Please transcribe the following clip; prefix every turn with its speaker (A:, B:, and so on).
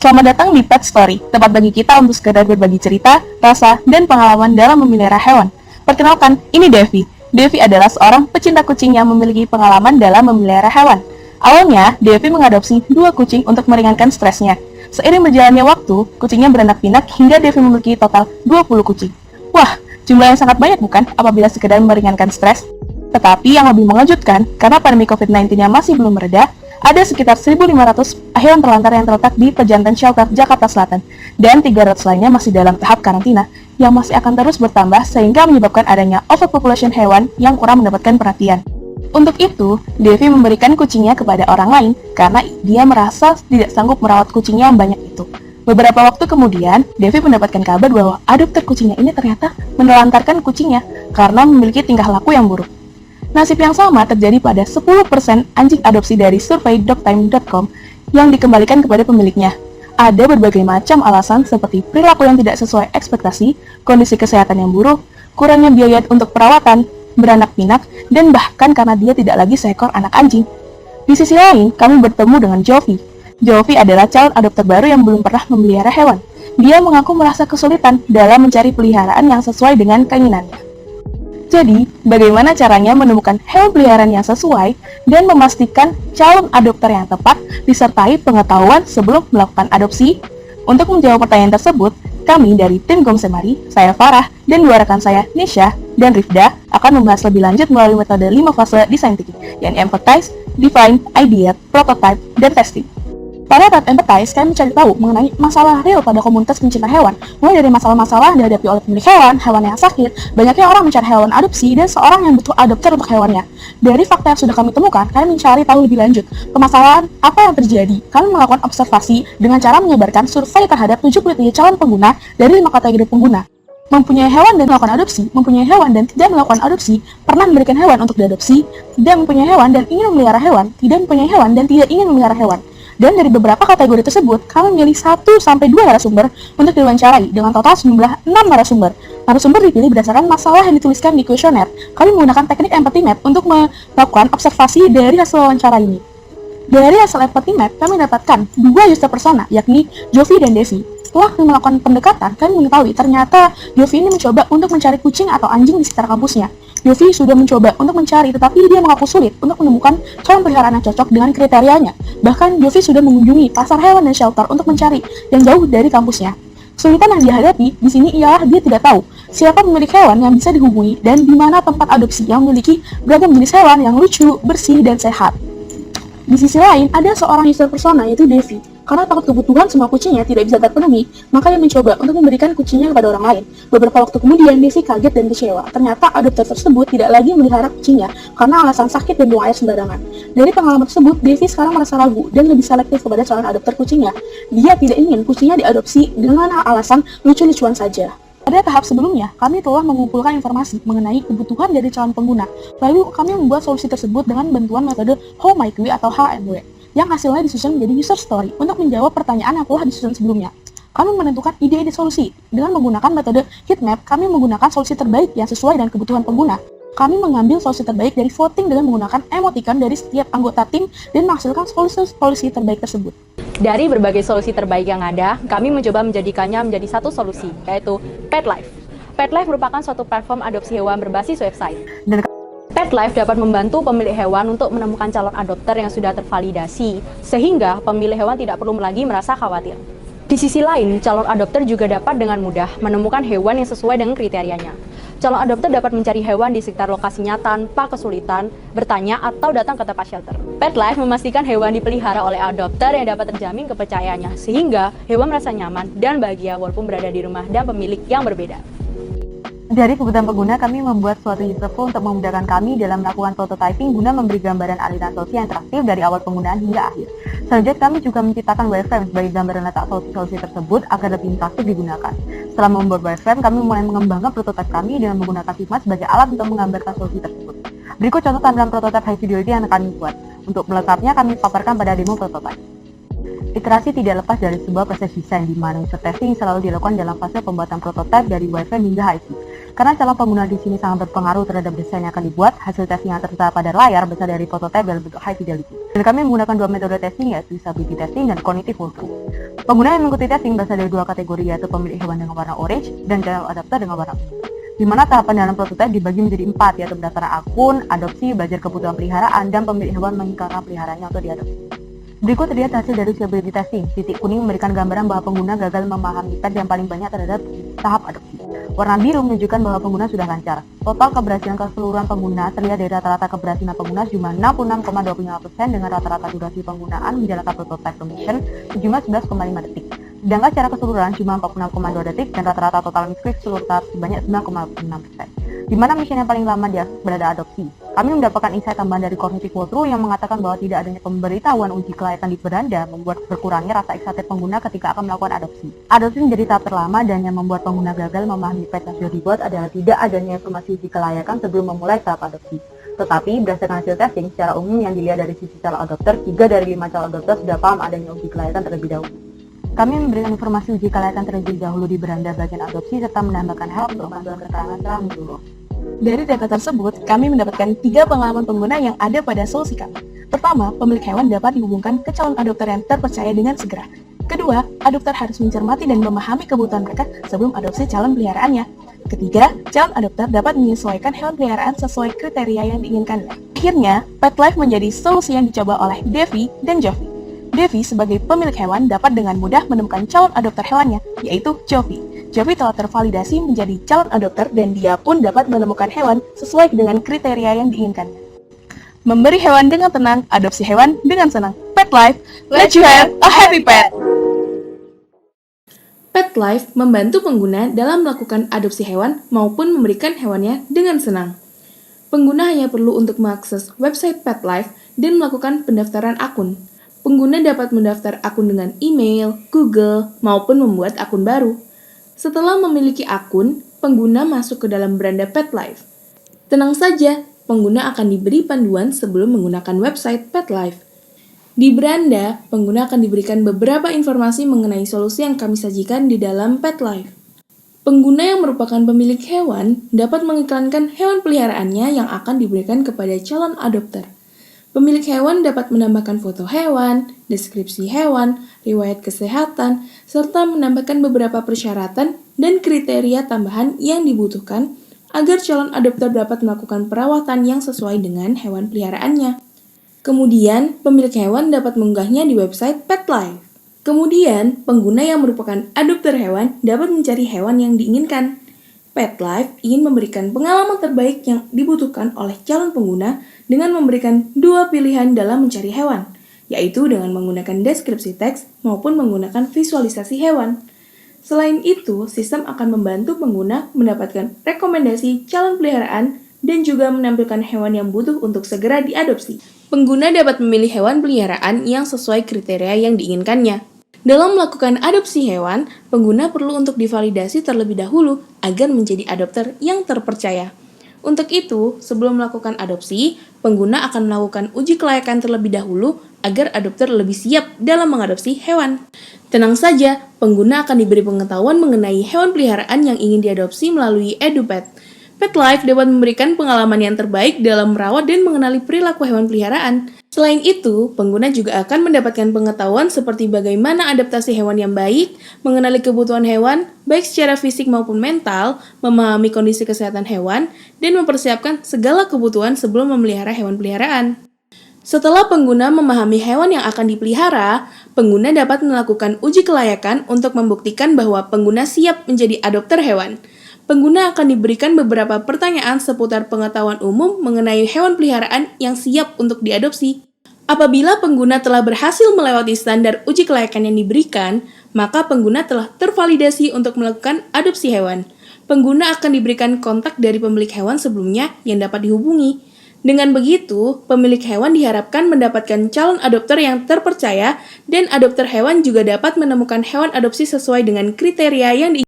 A: Selamat datang di Pet Story, tempat bagi kita untuk sekedar berbagi cerita, rasa, dan pengalaman dalam memelihara hewan. Perkenalkan, ini Devi. Devi adalah seorang pecinta kucing yang memiliki pengalaman dalam memelihara hewan. Awalnya, Devi mengadopsi 2 kucing untuk meringankan stresnya. Seiring berjalannya waktu, kucingnya beranak pinak hingga Devi memiliki total 20 kucing. Wah, jumlah yang sangat banyak bukan apabila sekedar meringankan stres? Tetapi yang lebih mengejutkan, karena pandemi COVID-19 yang masih belum mereda, ada sekitar 1.500 hewan terlantar yang terletak di Pejantan Shelter, Jakarta Selatan, dan 300 lainnya masih dalam tahap karantina, yang masih akan terus bertambah sehingga menyebabkan adanya overpopulation hewan yang kurang mendapatkan perhatian. Untuk itu, Devi memberikan kucingnya kepada orang lain karena dia merasa tidak sanggup merawat kucingnya yang banyak itu. Beberapa waktu kemudian, Devi mendapatkan kabar bahwa adopter kucingnya ini ternyata menelantarkan kucingnya karena memiliki tingkah laku yang buruk. Nasib yang sama terjadi pada 10% anjing adopsi dari survei dogtime.com yang dikembalikan kepada pemiliknya. Ada berbagai macam alasan seperti perilaku yang tidak sesuai ekspektasi, kondisi kesehatan yang buruk, kurangnya biaya untuk perawatan, beranak pinak, dan bahkan karena dia tidak lagi seekor anak anjing. Di sisi lain, kami bertemu dengan Jovi. Jovi adalah calon adopter baru yang belum pernah memelihara hewan. Dia mengaku merasa kesulitan dalam mencari peliharaan yang sesuai dengan keinginannya. Jadi, bagaimana caranya menemukan hewan peliharaan yang sesuai dan memastikan calon adopter yang tepat disertai pengetahuan sebelum melakukan adopsi? Untuk menjawab pertanyaan tersebut, kami dari tim Gomsemari, saya Farah, dan 2 rekan saya, Nisha dan Rifda, akan membahas lebih lanjut melalui metode 5 fase design thinking, yakni empathize, define, ideate, prototype, dan testing. Pada tahap empathize, kami mencari tahu mengenai masalah real pada komunitas pencinta hewan, mulai dari masalah-masalah yang dihadapi oleh pemilik hewan yang sakit, banyaknya orang mencari hewan adopsi, dan seorang yang butuh adopter untuk hewannya. Dari fakta yang sudah kami temukan, kami mencari tahu lebih lanjut permasalahan apa yang terjadi. Kami melakukan observasi dengan cara menyebarkan survei terhadap 73 calon pengguna dari 5 kategori pengguna. Mempunyai hewan dan melakukan adopsi, mempunyai hewan dan tidak melakukan adopsi, pernah memberikan hewan untuk diadopsi, tidak mempunyai hewan dan ingin memelihara hewan, tidak mempunyai hewan dan tidak ingin memelihara hewan. Dan dari beberapa kategori tersebut, kami memilih 1-2 narasumber untuk diwawancarai dengan total jumlah 6 narasumber. Narasumber dipilih berdasarkan masalah yang dituliskan di kuesioner. Kami menggunakan teknik empathy map untuk melakukan observasi dari hasil wawancara ini. Dari hasil empathy map, kami mendapatkan 2 user persona, yakni Jovi dan Devi. Setelah kami melakukan pendekatan, kami mengetahui ternyata Jovi ini mencoba untuk mencari kucing atau anjing di sekitar kampusnya. Jovi sudah mencoba untuk mencari, tetapi dia mengaku sulit untuk menemukan calon peliharaan yang cocok dengan kriterianya. Bahkan, Jovi sudah mengunjungi pasar hewan dan shelter untuk mencari yang jauh dari kampusnya. Kesulitan yang dihadapi di sini ialah dia tidak tahu siapa pemilik hewan yang bisa dihubungi dan di mana tempat adopsi yang memiliki beragam jenis hewan yang lucu, bersih, dan sehat. Di sisi lain, ada seorang user persona yaitu Devi. Karena takut kebutuhan semua kucingnya tidak bisa terpenuhi, maka ia mencoba untuk memberikan kucingnya kepada orang lain. Beberapa waktu kemudian, Devi kaget dan kecewa. Ternyata adopter tersebut tidak lagi memelihara kucingnya karena alasan sakit dan buang air sembarangan. Dari pengalaman tersebut, Devi sekarang merasa ragu dan lebih selektif kepada calon adopter kucingnya. Dia tidak ingin kucingnya diadopsi dengan alasan lucu-lucuan saja. Pada tahap sebelumnya, kami telah mengumpulkan informasi mengenai kebutuhan dari calon pengguna. Lalu, kami membuat solusi tersebut dengan bantuan metode How Might We atau HMW, yang hasilnya disusun menjadi user story untuk menjawab pertanyaan yang telah disusun sebelumnya. Kami menentukan ide-ide solusi. Dengan menggunakan metode heatmap, kami menggunakan solusi terbaik yang sesuai dengan kebutuhan pengguna. Kami mengambil solusi terbaik dari voting dengan menggunakan emoticon dari setiap anggota tim dan menghasilkan solusi terbaik tersebut.
B: Dari berbagai solusi terbaik yang ada, kami mencoba menjadikannya menjadi satu solusi, yaitu PetLife. PetLife merupakan suatu platform adopsi hewan berbasis website. PetLife dapat membantu pemilik hewan untuk menemukan calon adopter yang sudah tervalidasi, sehingga pemilik hewan tidak perlu lagi merasa khawatir. Di sisi lain, calon adopter juga dapat dengan mudah menemukan hewan yang sesuai dengan kriterianya. Calon adopter dapat mencari hewan di sekitar lokasinya tanpa kesulitan bertanya atau datang ke tempat shelter. PetLife memastikan hewan dipelihara oleh adopter yang dapat terjamin kepercayaannya, sehingga hewan merasa nyaman dan bahagia walaupun berada di rumah dan pemilik yang berbeda.
C: Dari kebutuhan pengguna, kami membuat suatu user flow untuk memudahkan kami dalam melakukan prototyping guna memberi gambaran aliran solusi yang interaktif dari awal penggunaan hingga akhir. Selanjutnya, kami juga menciptakan wireframe sebagai gambaran letak solusi-solusi tersebut agar lebih interaktif digunakan. Setelah membuat wireframe, kami mulai mengembangkan prototipe kami dengan menggunakan Figma sebagai alat untuk menggambarkan solusi tersebut. Berikut contoh tampilan prototipe high fidelity yang kami buat. Untuk melengkapnya, kami paparkan pada demo prototipe. Iterasi tidak lepas dari sebuah proses desain di mana user testing selalu dilakukan dalam fase pembuatan prototipe dari wireframe hingga HFC. Karena calon pengguna di sini sangat berpengaruh terhadap desain yang akan dibuat, hasil testing yang tertera pada layar besar dari prototipe dalam bentuk high fidelity. Dan kami menggunakan 2 metode testing, yaitu usability testing dan cognitive workflow. Pengguna yang mengikuti testing berasal dari dua kategori, yaitu pemilik hewan dengan warna orange dan calon adopter dengan warna ungu. Di mana tahapan dalam prototipe dibagi menjadi 4, yaitu pendaftaran akun, adopsi, belajar kebutuhan peliharaan, dan pemilik hewan mengikrarkan peliharaannya untuk diadopsi. Berikut terlihat hasil dari usability testing. Titik kuning memberikan gambaran bahwa pengguna gagal memahami pet yang paling banyak terhadap tahap adopsi. Warna biru menunjukkan bahwa pengguna sudah lancar. Total keberhasilan keseluruhan pengguna terlihat dari rata-rata keberhasilan pengguna sejumlah 66,25% dengan rata-rata durasi penggunaan menjalankan prototype mission sejumlah 11,5 detik. Sedangkan secara keseluruhan cuma 46,2 detik dan rata-rata total misclick seluruh tahap sebanyak 9,6%. Di mana mission yang paling lama dia berada adopsi. Kami mendapatkan insight tambahan dari Cognitive Walkthrough yang mengatakan bahwa tidak adanya pemberitahuan uji kelayakan di beranda membuat berkurangnya rasa excited pengguna ketika akan melakukan adopsi. Adopsi menjadi tahap terlama dan yang membuat pengguna gagal memahami pet yang sudah dibuat adalah tidak adanya informasi uji kelayakan sebelum memulai tahap adopsi. Tetapi berdasarkan hasil testing, secara umum yang dilihat dari sisi calon adopter, 3 dari 5 calon adopter sudah paham adanya uji kelayakan terlebih dahulu. Kami memberikan informasi uji kelayakan terlebih dahulu di beranda bagian adopsi serta menambahkan hal untuk bantuan keterangan setelah menyeluruh.
A: Dari data tersebut, kami mendapatkan 3 pengalaman pengguna yang ada pada solusi kami. Pertama, pemilik hewan dapat dihubungkan ke calon adopter yang terpercaya dengan segera. Kedua, adopter harus mencermati dan memahami kebutuhan mereka sebelum adopsi calon peliharaannya. Ketiga, calon adopter dapat menyesuaikan hewan peliharaan sesuai kriteria yang diinginkan. Akhirnya, Pet Life menjadi solusi yang dicoba oleh Devi dan Jovi. Devi sebagai pemilik hewan dapat dengan mudah menemukan calon adopter hewannya, yaitu Jovi. Jovi telah tervalidasi menjadi calon adopter dan dia pun dapat menemukan hewan sesuai dengan kriteria yang diinginkan. Memberi hewan dengan tenang, adopsi hewan dengan senang. Pet Life, let you have a happy pet!
D: Pet Life membantu pengguna dalam melakukan adopsi hewan maupun memberikan hewannya dengan senang. Pengguna hanya perlu untuk mengakses website Pet Life dan melakukan pendaftaran akun. Pengguna dapat mendaftar akun dengan email, Google, maupun membuat akun baru. Setelah memiliki akun, pengguna masuk ke dalam beranda Pet Life. Tenang saja, pengguna akan diberi panduan sebelum menggunakan website Pet Life. Di beranda, pengguna akan diberikan beberapa informasi mengenai solusi yang kami sajikan di dalam Pet Life. Pengguna yang merupakan pemilik hewan dapat mengiklankan hewan peliharaannya yang akan diberikan kepada calon adopter. Pemilik hewan dapat menambahkan foto hewan, deskripsi hewan, riwayat kesehatan, serta menambahkan beberapa persyaratan dan kriteria tambahan yang dibutuhkan agar calon adopter dapat melakukan perawatan yang sesuai dengan hewan peliharaannya. Kemudian, pemilik hewan dapat mengunggahnya di website Pet Life. Kemudian, pengguna yang merupakan adopter hewan dapat mencari hewan yang diinginkan. Pet Life ingin memberikan pengalaman terbaik yang dibutuhkan oleh calon pengguna dengan memberikan 2 pilihan dalam mencari hewan, yaitu dengan menggunakan deskripsi teks maupun menggunakan visualisasi hewan. Selain itu, sistem akan membantu pengguna mendapatkan rekomendasi calon peliharaan dan juga menampilkan hewan yang butuh untuk segera diadopsi. Pengguna dapat memilih hewan peliharaan yang sesuai kriteria yang diinginkannya. Dalam melakukan adopsi hewan, pengguna perlu untuk divalidasi terlebih dahulu agar menjadi adopter yang terpercaya. Untuk itu, sebelum melakukan adopsi, pengguna akan melakukan uji kelayakan terlebih dahulu agar adopter lebih siap dalam mengadopsi hewan. Tenang saja, pengguna akan diberi pengetahuan mengenai hewan peliharaan yang ingin diadopsi melalui EduPet. Pet Life dapat memberikan pengalaman yang terbaik dalam merawat dan mengenali perilaku hewan peliharaan. Selain itu, pengguna juga akan mendapatkan pengetahuan seperti bagaimana adaptasi hewan yang baik, mengenali kebutuhan hewan, baik secara fisik maupun mental, memahami kondisi kesehatan hewan, dan mempersiapkan segala kebutuhan sebelum memelihara hewan peliharaan. Setelah pengguna memahami hewan yang akan dipelihara, pengguna dapat melakukan uji kelayakan untuk membuktikan bahwa pengguna siap menjadi adopter hewan. Pengguna akan diberikan beberapa pertanyaan seputar pengetahuan umum mengenai hewan peliharaan yang siap untuk diadopsi. Apabila pengguna telah berhasil melewati standar uji kelayakan yang diberikan, maka pengguna telah tervalidasi untuk melakukan adopsi hewan. Pengguna akan diberikan kontak dari pemilik hewan sebelumnya yang dapat dihubungi. Dengan begitu, pemilik hewan diharapkan mendapatkan calon adopter yang terpercaya dan adopter hewan juga dapat menemukan hewan adopsi sesuai dengan kriteria yang diinginkan.